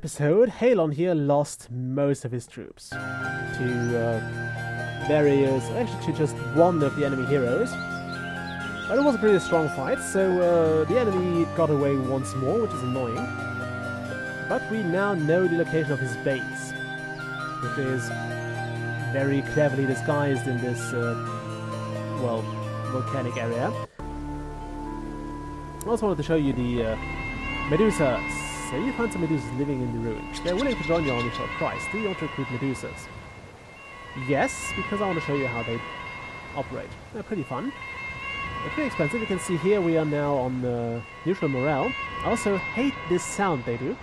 episode, Halon here lost most of his troops to various, actually to just one of the enemy heroes. But it was a pretty strong fight, so the enemy got away once more, which is annoying. But we now know the location of his base, which is very cleverly disguised in this, well, volcanic area. I also wanted to show you the Medusa. So you find some Medusas living in the ruins. They're willing to join your army for a price. Do you want to recruit Medusas? Yes, because I want to show you how they operate. They're pretty fun. They're pretty expensive. You can see here we are now on neutral morale. I also hate this sound they do.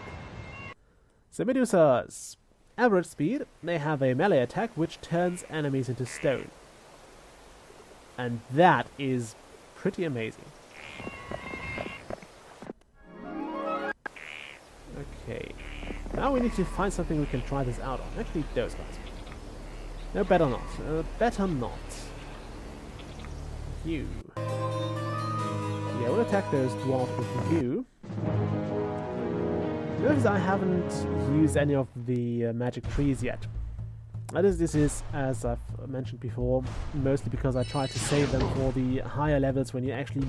So Medusas, average speed, they have a melee attack which turns enemies into stone. And that is pretty amazing. Okay, now we need to find something we can try this out on. Actually, those guys. No, better not. Better not. You. Yeah, we'll attack those dwarves with you. Notice I haven't used any of the magic trees yet. This is, as I've mentioned before, mostly because I try to save them for the higher levels when you actually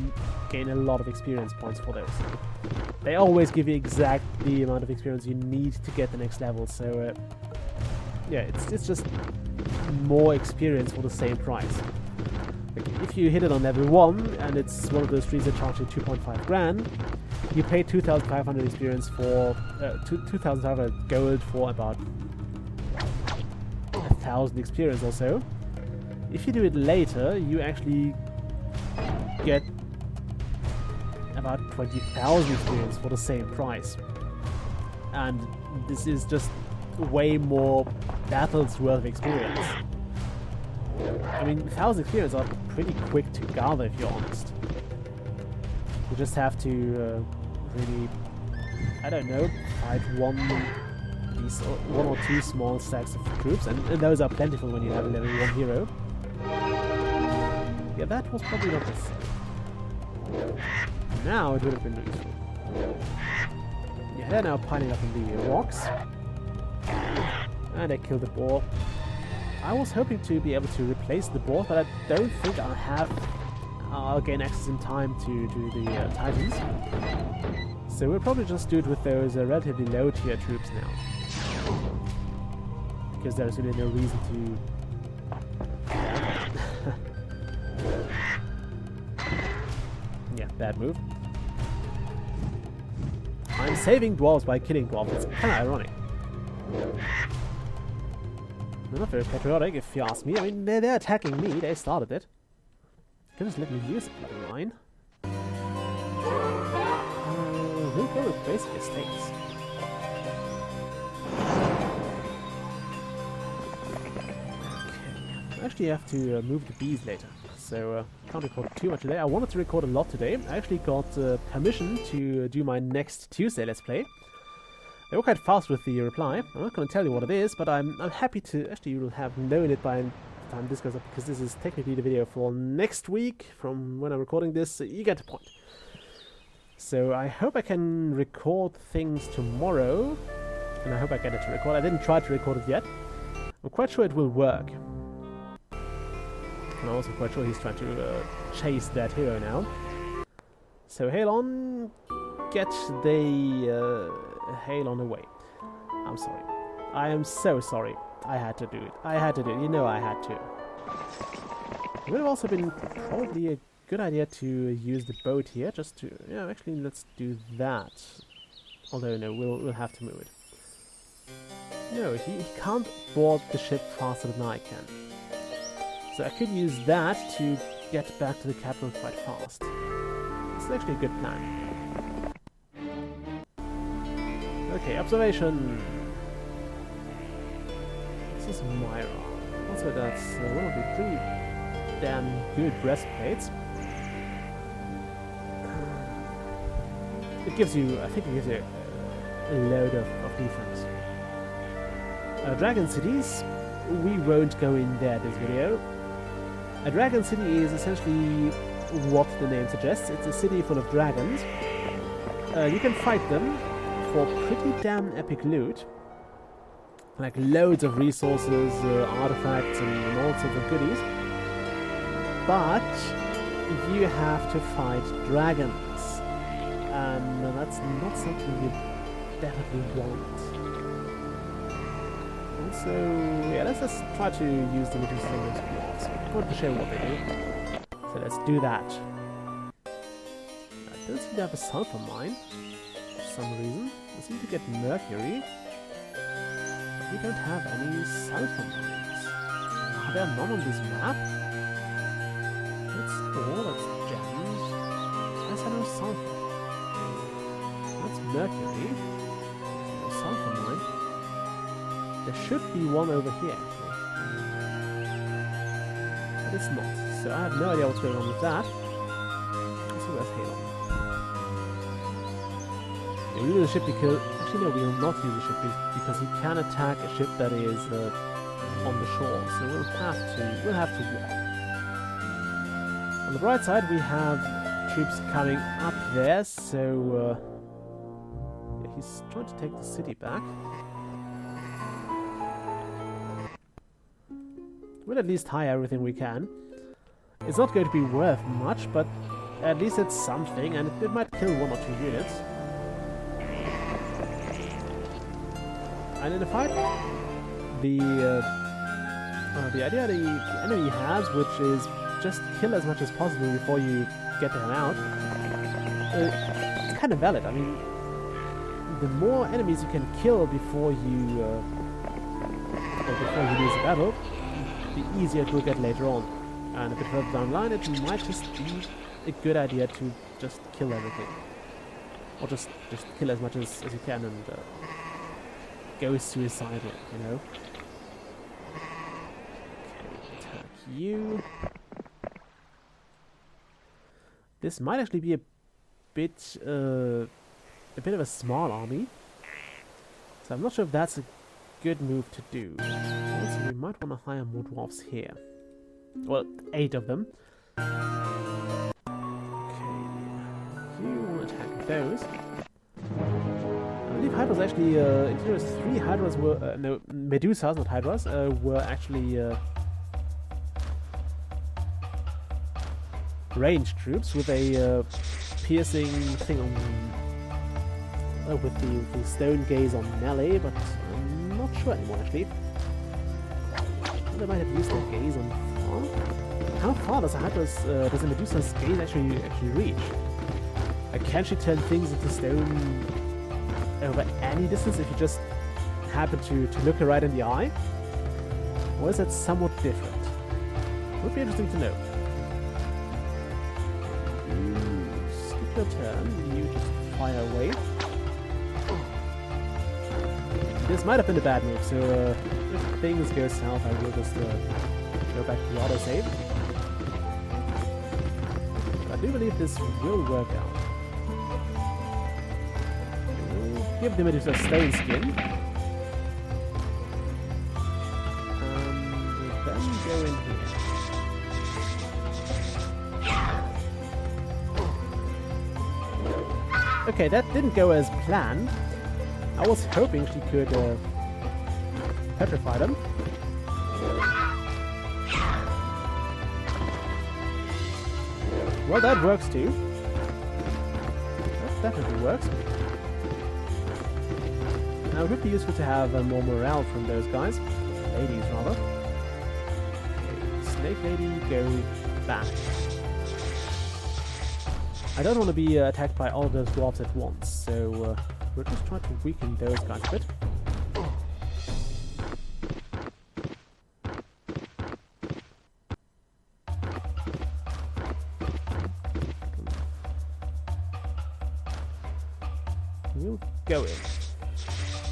gain a lot of experience points for those. They always give you exact the amount of experience you need to get the next level, so yeah, it's just more experience for the same price. Like, if you hit it on level 1 and it's one of those trees that charge you 2.5 grand, you pay 2,500 experience for 2,500 gold for about 1,000 experience or so. If you do it later, you actually get about 20,000 experience for the same price. And this is just way more battles worth of experience. I mean, 1,000 experience are pretty quick to gather if you're honest. You just have to really, I don't know, fight one or two small stacks of troops, and those are plentiful when you have a level 1 hero. Yeah, that was probably not necessary. Now it would have been useful. Yeah, they're now piling up in the rocks. And they killed the boar. I was hoping to be able to replace the boar, but I don't think I'll gain access in time to do the titans. So we'll probably just do it with those relatively low tier troops now. Because there's really no reason to... Yeah, bad move. I'm saving dwarves by killing dwarves. It's kind of ironic. They're not very patriotic, if you ask me. I mean, they're attacking me. They started it. Could just let me use the bloody line. We'll go with basic estates. Okay. I actually have to move the bees later, so can't record too much today. I wanted to record a lot today. I actually got permission to do my next Tuesday Let's Play. They were quite fast with the reply. I'm not going to tell you what it is, but I'm happy to... Actually, you will have known it by the time this goes up, because this is technically the video for next week from when I'm recording this. So you get the point. So I hope I can record things tomorrow, and I hope I get it to record. I didn't try to record it yet. I'm quite sure it will work. And I'm also quite sure he's trying to chase that hero now. So Halon, get the Halon away. I'm sorry. I am so sorry. I had to do it. I had to do it. You know I had to. It would have also been probably a good idea to use the boat here, just to... Yeah, actually, let's do that. Although, no, we'll have to move it. No, he can't board the ship faster than I can. So I could use that to get back to the capital quite fast. It's actually a good plan. Okay, observation. This is Myra. Also, that's one of the pretty damn good breastplates. It gives you, I think it gives you a load of defense. Dragon cities, we won't go in there this video. A dragon city is essentially what the name suggests. It's a city full of dragons. You can fight them for pretty damn epic loot. Like loads of resources, artifacts, and all sorts of goodies. But you have to fight dragons. And that's not something you definitely want. Also, yeah, let's just try to use the Medusa as blocks. I want to show what they do. So let's do that. I don't seem to have a sulfur mine for some reason. I seem to get mercury. But we don't have any sulfur mines. Are there none on this map? That's ore, that's gems. Where's there no sulfur? That's mercury. There's no sulfur mine. There should be one over here, actually. But it's not. So I have no idea what's going on with that. Let's see where's Halon. We use a ship because... Actually, no, we will not use a ship because he can attack a ship that is on the shore. So we'll have to walk. On the bright side, we have troops coming up there, so... yeah, he's trying to take the city back. We'll at least hire everything we can. It's not going to be worth much, but at least it's something, and it might kill 1 or 2 units. And in a fight, the idea the enemy has, which is just kill as much as possible before you get them out, it's kind of valid. I mean, the more enemies you can kill before you lose the battle, the easier it will get later on. And a bit further down the line, it might just be a good idea to just kill everything. Or just kill as much as you can and go suicidal, you know? Okay, attack you. This might actually be a bit of a small army. So I'm not sure if that's a good move to do. Also, we might want to hire more dwarves here. Well, 8 of them. Okay, you want to attack those. I believe Hydras actually, in Heroes 3, Hydras were, no, Medusas, not Hydras, were actually ranged troops with a piercing thing on, with the stone gaze on melee, but I'm not sure anymore actually. They might have used their gaze on far. How far does a Medusa's gaze actually reach? Like, can she turn things into stone over any distance if you just happen to look her right in the eye? Or is that somewhat different? Would be interesting to know. You skip your turn, you just fire away. This might have been a bad move, so if things go south, I will just go back to the autosave. I do believe this will work out. We'll give the Medusa stone skin. And then go in here. Okay, that didn't go as planned. I was hoping she could petrify them. Well, that works too. That definitely works. Now it would be useful to have more morale from those guys. Ladies, rather. Okay, Snake Lady, go back. I don't want to be attacked by all of those dwarves at once, so we'll just try to weaken those guys a bit. We'll go in.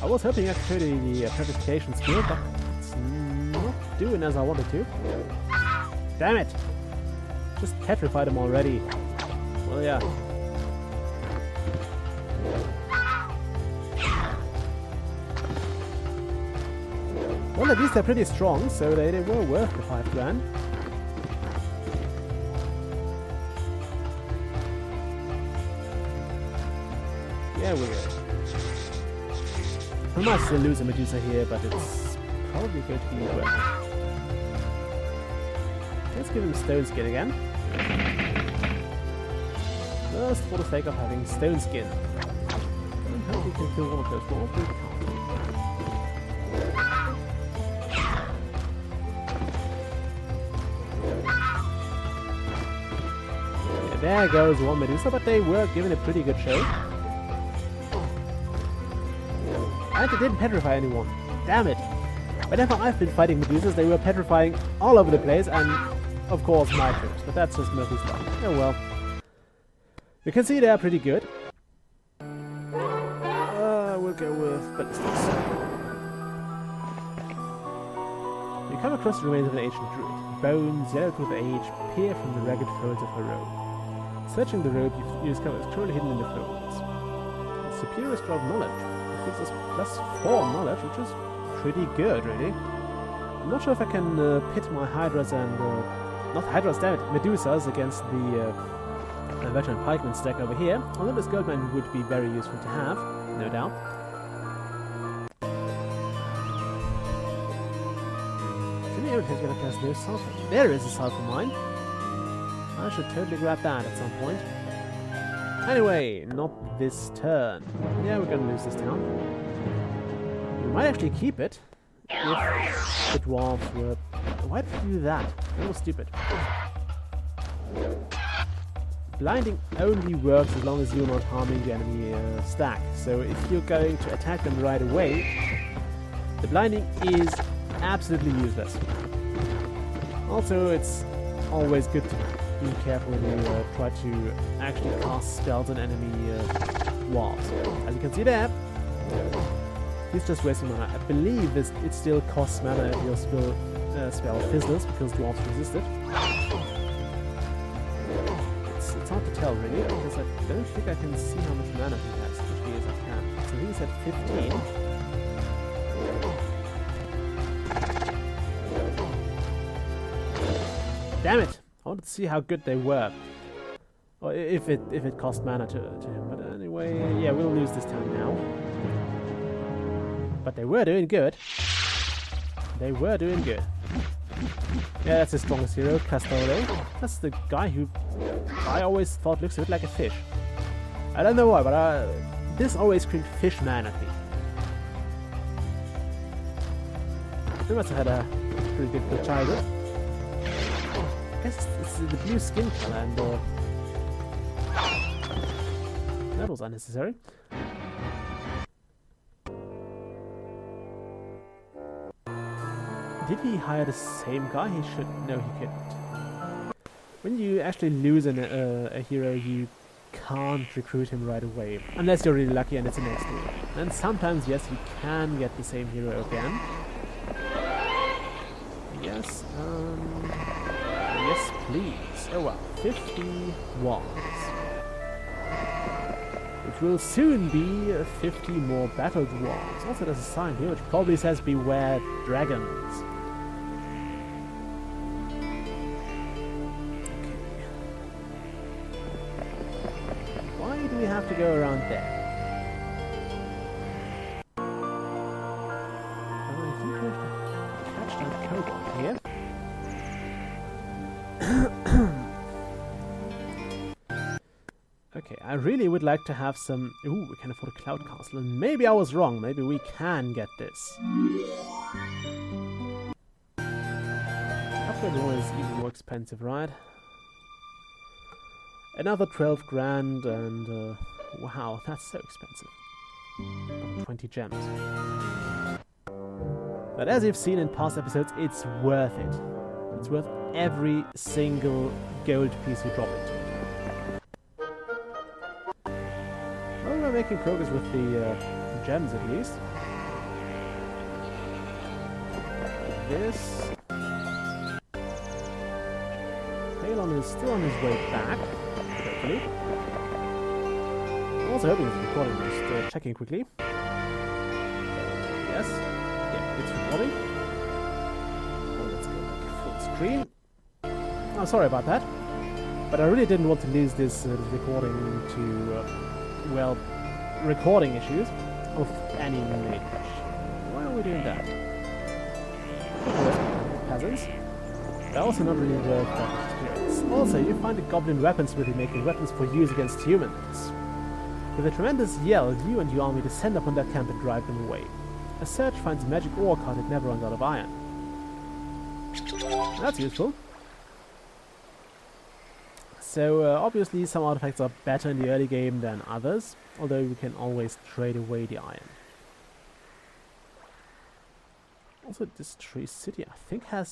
I was hoping I could show you the petrification skill, but it's not doing as I wanted to. Damn it! Just petrified them already. Well, yeah. Well, at least they're pretty strong, so they were worth the 5 grand. Yeah, we will. We might still lose a Medusa here, but it's probably going to be worth it. Let's give him Stone Skin again. Just for the sake of having Stone Skin. I hope we can kill one of those more. We can't. Yeah, there goes one Medusa, but they were given a pretty good show. And they didn't petrify anyone. Damn it! Whenever I've been fighting Medusas, they were petrifying all over the place, and of course my troops. But that's just Murphy's Law. Oh well. You can see they are pretty good. We'll go with ballistics. You come across the remains of an ancient druid. Bones, yellowed with age, peer from the ragged folds of her robe. Searching the robe, you discover it's truly hidden in the folds. Superior scroll of knowledge. It gives us +4 knowledge, which is pretty good, really. I'm not sure if I can pit my Hydras and... not Hydras, damn it, Medusas against the veteran pikeman stack over here. Although this goldman would be very useful to have, no doubt. There's no sulfur. There is a sulfur mine. I should totally grab that at some point. Anyway, not this turn. Yeah, we're gonna lose this town. We might actually keep it if the dwarves were... Why did we do that? That was stupid. Blinding only works as long as you're not harming the enemy stack. So if you're going to attack them right away, the blinding is absolutely useless. Also, it's always good to be careful when you try to actually cast spells on enemy dwarves. As you can see there, he's just wasting mana. I believe it still costs mana if your spell fizzles, because dwarves resist it. It's hard to tell really, because I don't think I can see how much mana he has, especially as I can. So he's at 15. Damn it! I wanted to see how good they were. Or if it cost mana to him. But anyway, yeah, we'll lose this turn now. But they were doing good. They were doing good. Yeah, that's the strongest hero, Castoro. That's the guy who I always thought looks a bit like a fish. I don't know why, but this always screamed fish man at me. They must have had a pretty difficult childhood. I guess it's the blue skin color, and that was unnecessary. Did he hire the same guy? He should. No, he couldn't. When you actually lose a hero, you can't recruit him right away, unless you're really lucky and it's an next week. And sometimes, yes, you can get the same hero again. Yes, yes, please. Oh well, 50 wands. Which will soon be 50 more battle dwarves. Also, there's a sign here which probably says beware dragons. Okay. Why do we have to go around there? I think we have to catch that kobold here. Okay, I really would like to have some... Ooh, we can afford a cloud castle. And maybe I was wrong. Maybe we can get this. Upgrade 1 is even more expensive, right? Another 12 grand and... wow, that's so expensive. 20 gems. But as you've seen in past episodes, it's worth it. It's worth every single gold piece you drop into it. Well, we're making progress with the gems at least. This... Halon is still on his way back, hopefully. I'm also hoping it's recording, just checking quickly. Yes. Yeah, it's recording. Oh, let's go back full screen. Oh, sorry about that. But I really didn't want to lose this recording to, well, recording issues of any nature. that. Peasants. They're also not really worth that much experience. Also, you find a goblin weaponsmithy making weapons for use against humans. With a tremendous yell, you and your army descend upon their camp and drive them away. A search finds a magic ore card that never runs out of iron. That's useful. So, obviously some artifacts are better in the early game than others, although you can always trade away the iron. Also, this tree city, I think I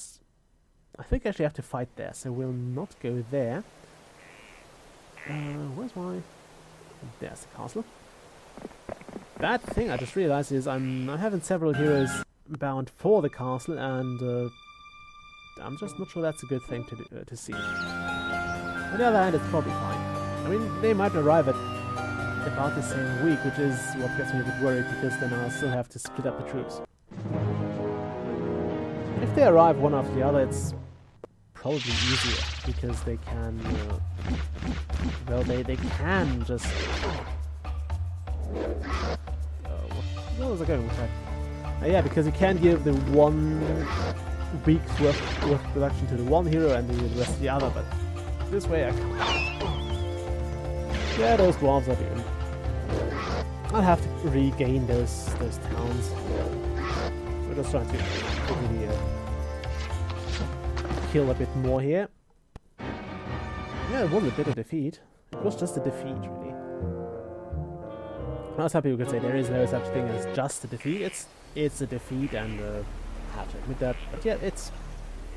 actually have to fight there, so we'll not go there. Where's my... There's the castle. Bad thing I just realized is I'm having several heroes bound for the castle, and I'm just not sure that's a good thing to see. On the other hand, it's probably fine. I mean, they might arrive at about the same week, which is what gets me a bit worried, because then I'll still have to split up the troops. If they arrive one after the other, it's probably easier, because they can, well, they can just... What was I going with that? Yeah, because you can give the 1 week's worth of production to the one hero and the rest to the other, but this way I can't. Yeah, those dwarves are doomed. I'll have to regain those towns. We're just trying to really, kill a bit more here. Yeah, it wasn't a bit of defeat. It was just a defeat, really. Now some people could say there is no such thing as just a defeat. It's a defeat, and I have to admit that. But yeah, it's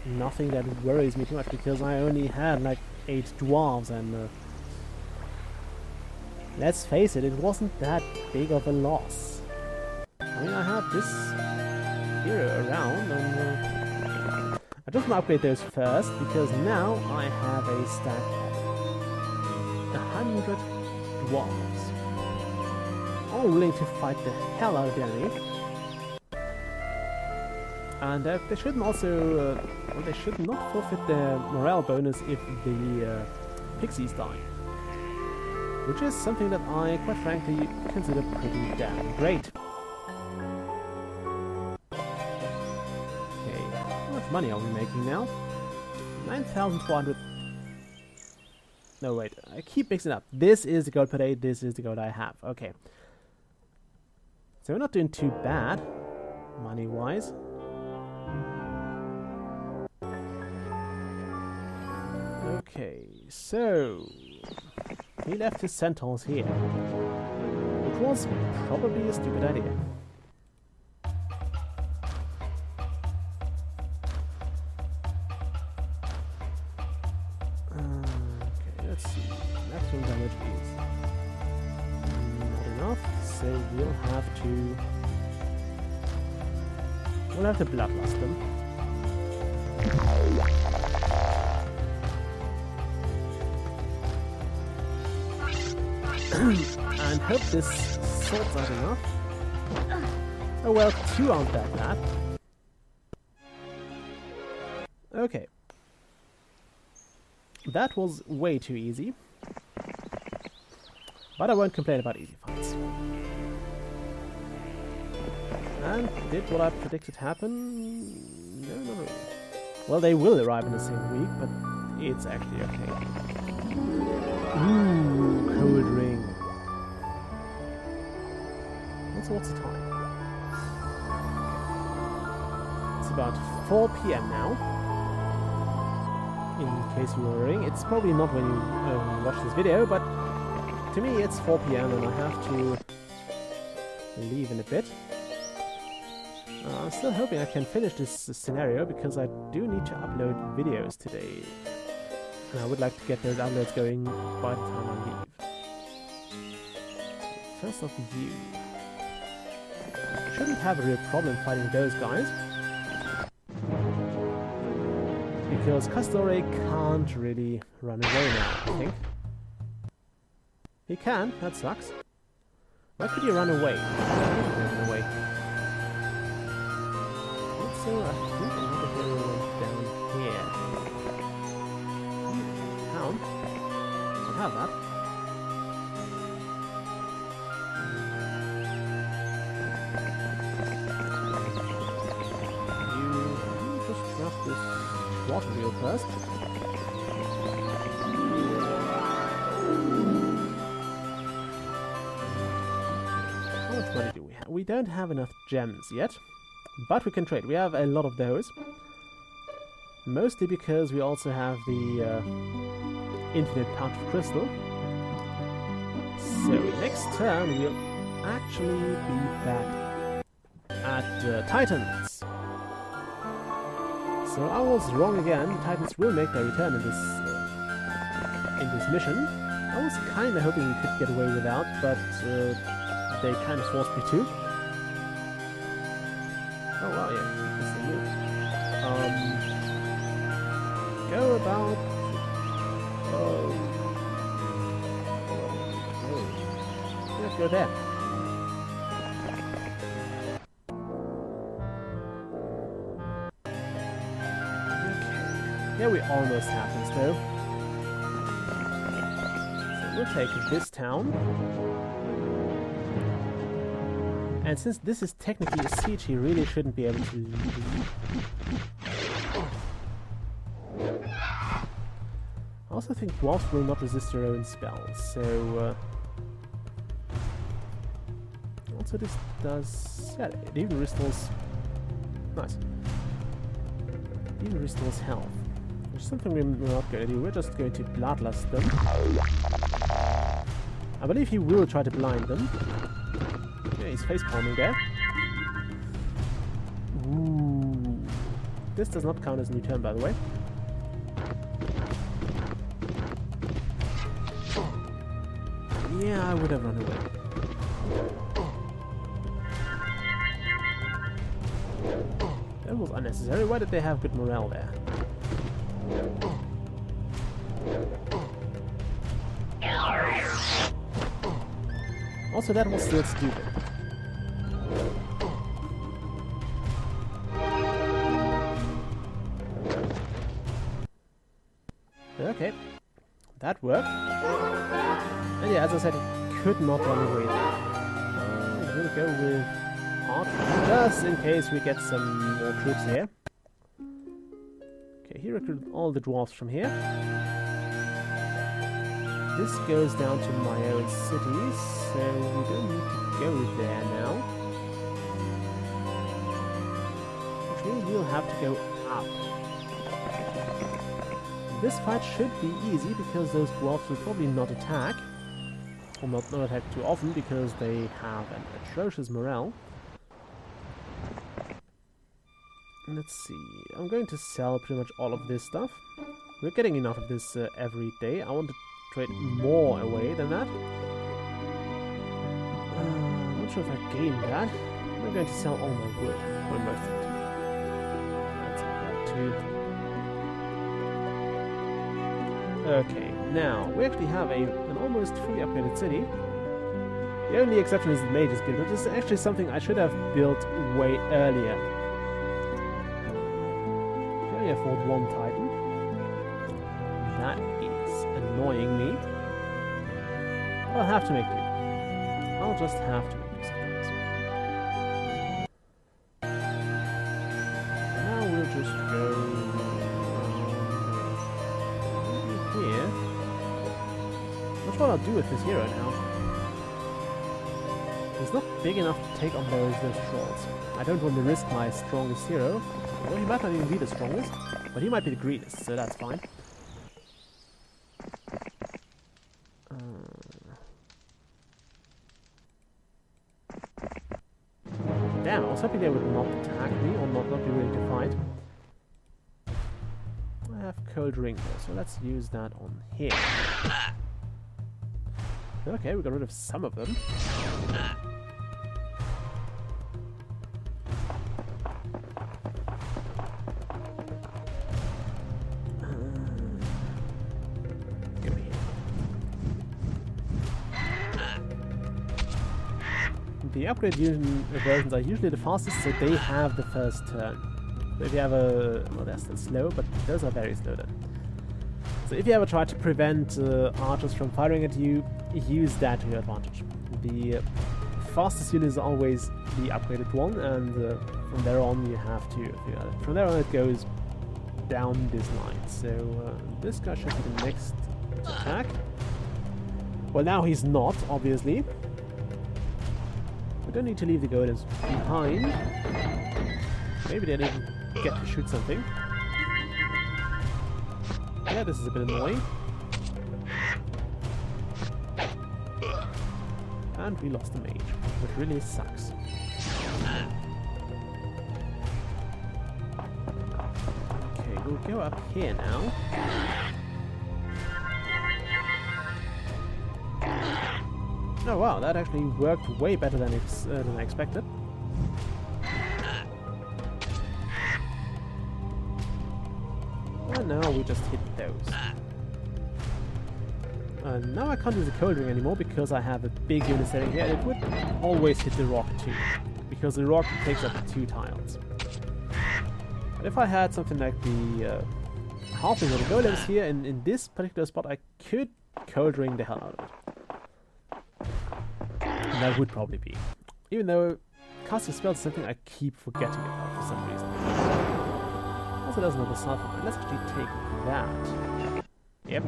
nothing that worries me too much, because I only had like 8 dwarves, and let's face it, it wasn't that big of a loss. I mean, I had this hero around, and I just want to upgrade those first, because now I have a stack of 100 dwarves, all willing to fight the hell out of the enemy. And they shouldn't also, well, they should not forfeit their morale bonus if the pixies die, which is something that I, quite frankly, consider pretty damn great. Okay, how much money are we making now? 9,400. No, wait, I keep mixing up. This is the gold per day, this is the gold I have. Okay. So we're not doing too bad, money-wise. Okay, so he left his centaurs here, which was probably a stupid idea. Okay, let's see. Maximum damage is not enough, so we'll have to bloodlust them. And hope this sorts out enough. Oh well, 2 aren't that bad. Okay. That was way too easy. But I won't complain about easy fights. And did what I predicted happen? No. Well, they will arrive in the same week, but it's actually okay. Ooh, cold ring. What's the time? It's about 4 PM now. In case you were worrying, it's probably not when you watch this video, but to me it's 4 PM and I have to leave in a bit. I'm still hoping I can finish this scenario, because I do need to upload videos today. And I would like to get those uploads going by the time I leave. First off, you. Shouldn't have a real problem fighting those guys, because Castore can't really run away now, I think. He can, that sucks. Why could he run away? Run away. Also, I think another hero went down here. Town? I'll have that. water wheel first. How much money do we have? We don't have enough gems yet, but we can trade. We have a lot of those. Mostly because we also have the infinite pouch of crystal. So next turn we'll actually be back at Titans. So I was wrong again. Titans will make their return in this mission. I was kind of hoping we could get away without, but they kind of forced me to. Oh wow, yeah, that's the move. Go about. Let's go there. Okay. Yeah, we almost have this though. So we'll take this town. And since this is technically a siege, he really shouldn't be able to leave. I also think dwarves will not resist their own spells, so also this does, yeah, it even restores, nice, it even restores health, which is something we're not going to do. We're just going to bloodlust them. I believe he will try to blind them. Yeah, he's face palming there. Ooh. This does not count as a new turn, by the way. Yeah, I would have run away. That was unnecessary. Why did they have good morale there? Also, that was still stupid. Okay, that worked. And yeah, as I said, he could not run away there. We'll go with Art, just in case we get some more troops here. Okay, he recruited all the dwarves from here. This goes down to my own city, so we don't need to go there now. Which means we'll have to go up. This fight should be easy because those dwarves will probably not attack. Or not attack too often because they have an atrocious morale. Let's see. I'm going to sell pretty much all of this stuff. We're getting enough of this every day. I want to trade more away than that. I'm not sure if I gained that. I'm going to sell all my wood. Or most of it. That's that too. Okay, now we actually have an almost fully upgraded city. The only exception is the Mage's Guild, which is actually something I should have built way earlier. Can only afford one Titan. That is annoying me. I'll have to make do. I'll just have to make do sometimes. Now we'll just go here. That's what I'll do with this hero now. He's not big enough to take on those trolls. I don't want to risk my strongest hero. Well, he might not even be the strongest, but he might be the greenest, so that's fine. Damn, I was hoping they would not attack me or not be willing to fight. I have cold ring though, so let's use that on here. Okay, we got rid of some of them. The upgrade versions are usually the fastest, so they have the first turn. So if you have a... well, they're still slow, but those are very slow then. So if you ever try to prevent archers from firing at you, use that to your advantage. The fastest unit is always the upgraded one, and from there on you have to... from there on it goes down this knight. So this guy should be the next attack. Well, now he's not, obviously. We don't need to leave the golems behind. Maybe they didn't get to shoot something. Yeah, this is a bit annoying. And we lost the mage, which really sucks. Okay, we'll go up here now. Oh wow, that actually worked way better than I expected. And now we just hit those. Now I can't use the cold ring anymore because I have a big unit sitting here, and it would always hit the rock too, because the rock takes up 2 tiles. But if I had something like the halving of the golems here in this particular spot, I could cold ring the hell out of it. And that would probably be. Even though casting spells is something I keep forgetting about for some reason. Also there's another sulfur mine. Let's actually take that. Yep.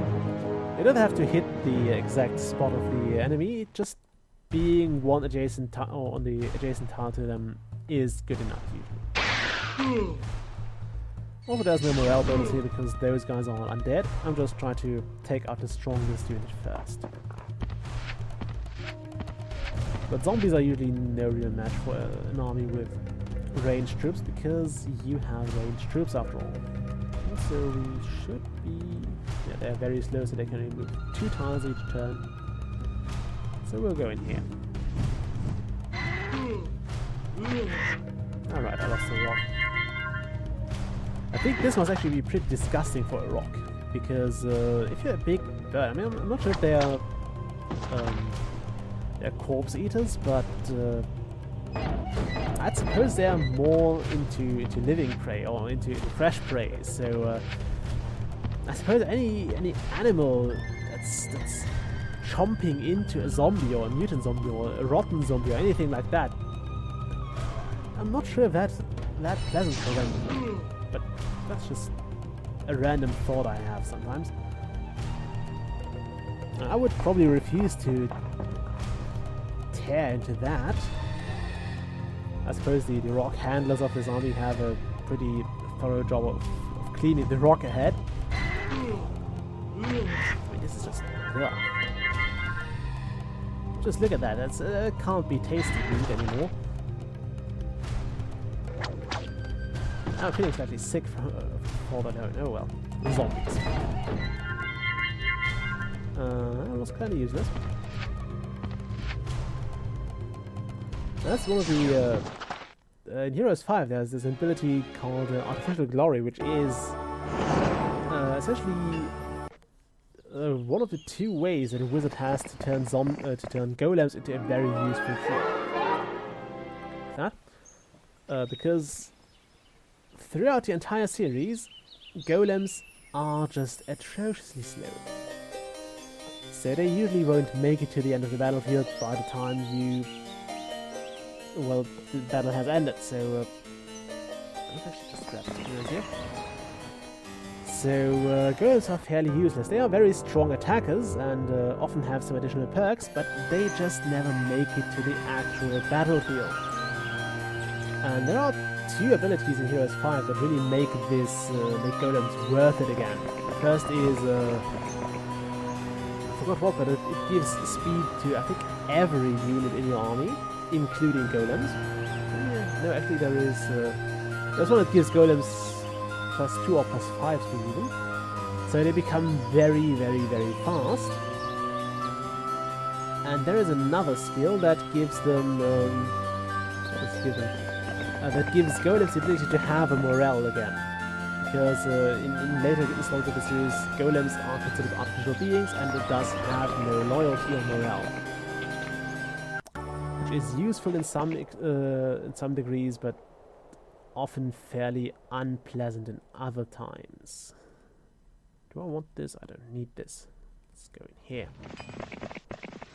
You don't have to hit the exact spot of the enemy, just being one adjacent tile or on the adjacent tile to them is good enough usually. Also there's no morale bonus here because those guys are undead. I'm just trying to take out the strongest unit first. But zombies are usually no real match for an army with ranged troops because you have ranged troops after all. So we should be... yeah, they're very slow, so they can only move 2 tiles each turn. So we'll go in here. Alright, I lost the rock. I think this must actually be pretty disgusting for a rock. Because if you're a big bird, I mean, I'm not sure if they are they're corpse eaters, but I'd suppose they are more into living prey or into fresh prey. So I suppose any animal that's chomping into a zombie or a mutant zombie or a rotten zombie or anything like that, I'm not sure if that's that pleasant for them. But that's just a random thought I have sometimes. I would probably refuse to tear into that. I suppose the rock handlers of this army have a pretty thorough job of cleaning the rock ahead. I mean, this is just... ugh. Just look at that, that's can't be tasty meat anymore. I'm feeling slightly sick for that. Oh well, zombies. That was kind of useless. That's one of the... in Heroes 5 there's this ability called Artificial Glory, which is essentially one of the 2 ways that a wizard has to turn golems into a very useful tool. That because throughout the entire series, golems are just atrociously slow. So they usually won't make it to the end of the battlefield by the time the battle has ended. So let's actually just grab the here. So golems are fairly useless. They are very strong attackers and often have some additional perks, but they just never make it to the actual battlefield. And there are 2 abilities in Heroes 5 that really make this make golems worth it again. The first is I forgot what, but it gives speed to I think every unit in your army, including golems. Yeah, no, actually there's one that gives golems +2 or +5 speed even. So they become very, very, very fast. And there is another skill that gives them that gives golems the ability to have a morale again. Because in later installments of the series, golems are considered artificial beings and it does have no loyalty or morale. Which is useful in some degrees, but often fairly unpleasant in other times. Do I want this? I don't need this. Let's go in here.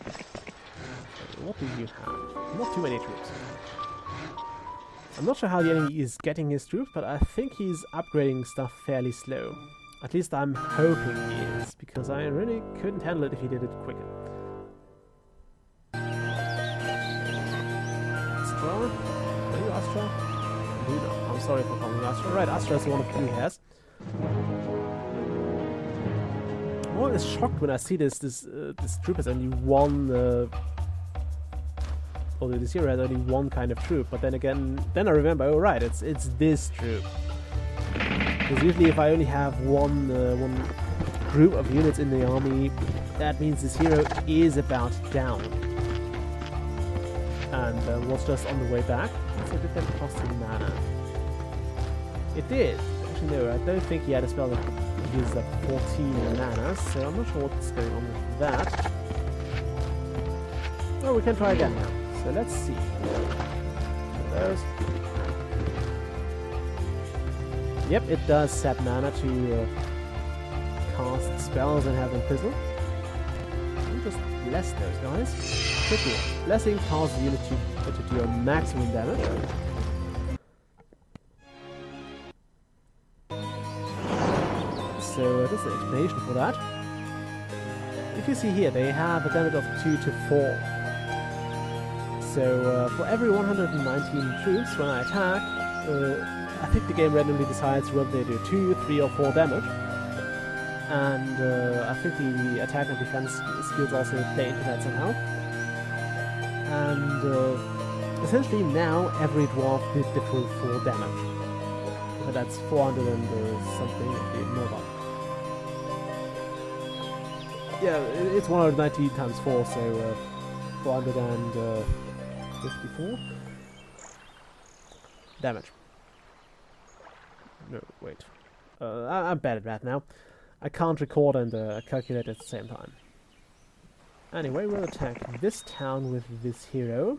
Okay, what do you have? Not too many troops. I'm not sure how the enemy is getting his troops, but I think he's upgrading stuff fairly slow. At least I'm hoping he is, because I really couldn't handle it if he did it quicker. Astra? Are you Astra? Luna. I'm sorry for calling you Astra. Right, Astra is the one of blue hairs. I'm always shocked when I see this troop has only one... although this hero has only one kind of troop, but then again, I remember, oh right, it's this troop. Because usually if I only have one group of units in the army, that means this hero is about down. And was just on the way back. So did that cost him mana? It did. Actually no, I don't think he had a spell that gives up 14 mana, so I'm not sure what's going on with that. Oh, we can try again now. So let's see. Those. Yep, it does sap mana to cast spells and have them fizzle. I'll just bless those guys. Quickly. Blessing causes the unit to do your maximum damage. So that's the explanation for that. If you see here, they have a damage of 2 to 4. So for every 119 troops, when I attack, I think the game randomly decides whether they do 2, 3 or 4 damage. And I think the attack and defense skills also play into that somehow. And essentially now every dwarf did the full 4 damage. So that's 400 and something of the mobile. Yeah, it's 190 times 4, so 454 damage. No, wait. I'm bad at math now. I can't record and calculate at the same time. Anyway, we'll attack this town with this hero.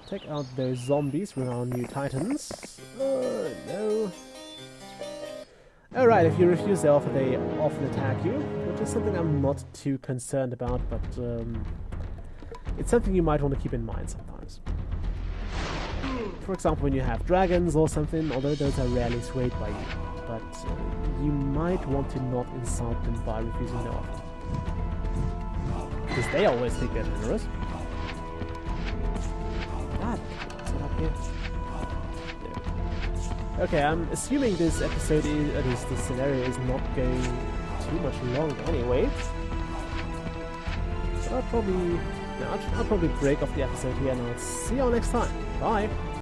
Take out those zombies with our new titans. No. Alright, if you refuse the offer, they often attack you, which is something I'm not too concerned about, but it's something you might want to keep in mind sometimes. For example, when you have dragons or something, although those are rarely swayed by you, but you might want to not insult them by refusing the offer. Because they always think they're generous. God, what's up here? Yeah. Okay, I'm assuming this episode is, at least this scenario is not going too much longer anyway. But I'll probably break off the episode here and I'll see you all next time. Bye!